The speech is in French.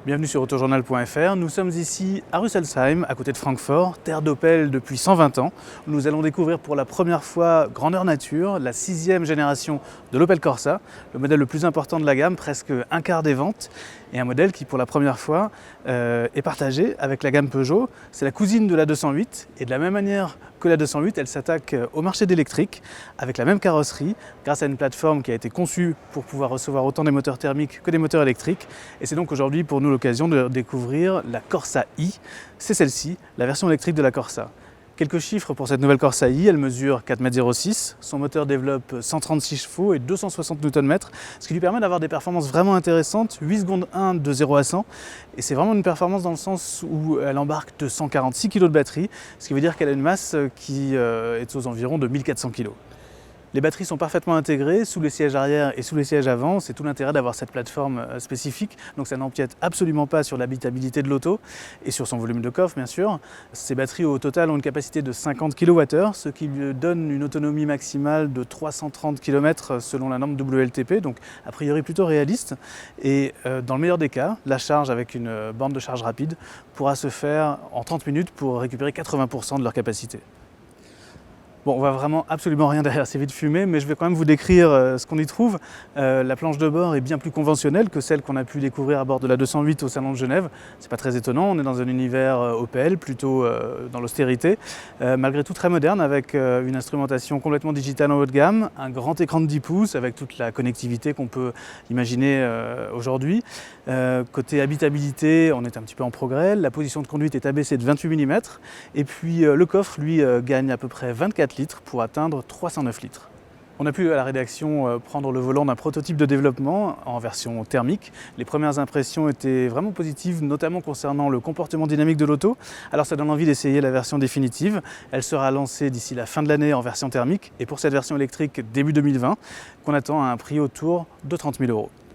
Bienvenue sur autojournal.fr. Nous sommes ici à Rüsselsheim, à côté de Francfort, terre d'Opel depuis 120 ans. Nous allons découvrir pour la première fois grandeur nature, la 6e génération de l'Opel Corsa, le modèle le plus important de la gamme, presque un quart des ventes, et un modèle qui pour la première fois est partagé avec la gamme Peugeot. C'est la cousine de la 208, et de la même manière que la 208, elle s'attaque au marché d'électrique avec la même carrosserie, grâce à une plateforme qui a été conçue pour pouvoir recevoir autant des moteurs thermiques que des moteurs électriques. Et c'est donc aujourd'hui pour nous l'occasion de découvrir la Corsa I. C'est celle-ci, la version électrique de la Corsa. Quelques chiffres pour cette nouvelle Corsa I, elle mesure 4,06 m, son moteur développe 136 chevaux et 260 Nm, ce qui lui permet d'avoir des performances vraiment intéressantes, 8 secondes 1 de 0 à 100, et c'est vraiment une performance dans le sens où elle embarque 246 kg de batterie, ce qui veut dire qu'elle a une masse qui est aux environs de 1400 kg. Les batteries sont parfaitement intégrées sous les sièges arrière et sous les sièges avant. C'est tout l'intérêt d'avoir cette plateforme spécifique. Donc ça n'empiète absolument pas sur l'habitabilité de l'auto et sur son volume de coffre bien sûr. Ces batteries au total ont une capacité de 50 kWh, ce qui lui donne une autonomie maximale de 330 km selon la norme WLTP, donc a priori plutôt réaliste. Et dans le meilleur des cas, la charge avec une borne de charge rapide pourra se faire en 30 minutes pour récupérer 80% de leur capacité. Bon, on voit vraiment absolument rien derrière ces vitres fumées, mais je vais quand même vous décrire ce qu'on y trouve. La planche de bord est bien plus conventionnelle que celle qu'on a pu découvrir à bord de la 208 au Salon de Genève. C'est pas très étonnant, on est dans un univers Opel, plutôt dans l'austérité. Malgré tout très moderne, avec une instrumentation complètement digitale en haut de gamme, un grand écran de 10 pouces avec toute la connectivité qu'on peut imaginer aujourd'hui. Côté habitabilité, on est un petit peu en progrès. La position de conduite est abaissée de 28 mm. Et puis le coffre, lui, gagne à peu près 24 litres pour atteindre 309 litres. On a pu à la rédaction prendre le volant d'un prototype de développement en version thermique. Les premières impressions étaient vraiment positives, notamment concernant le comportement dynamique de l'auto. Alors ça donne envie d'essayer la version définitive. Elle sera lancée d'ici la fin de l'année en version thermique et pour cette version électrique début 2020 qu'on attend à un prix autour de 30 000 €.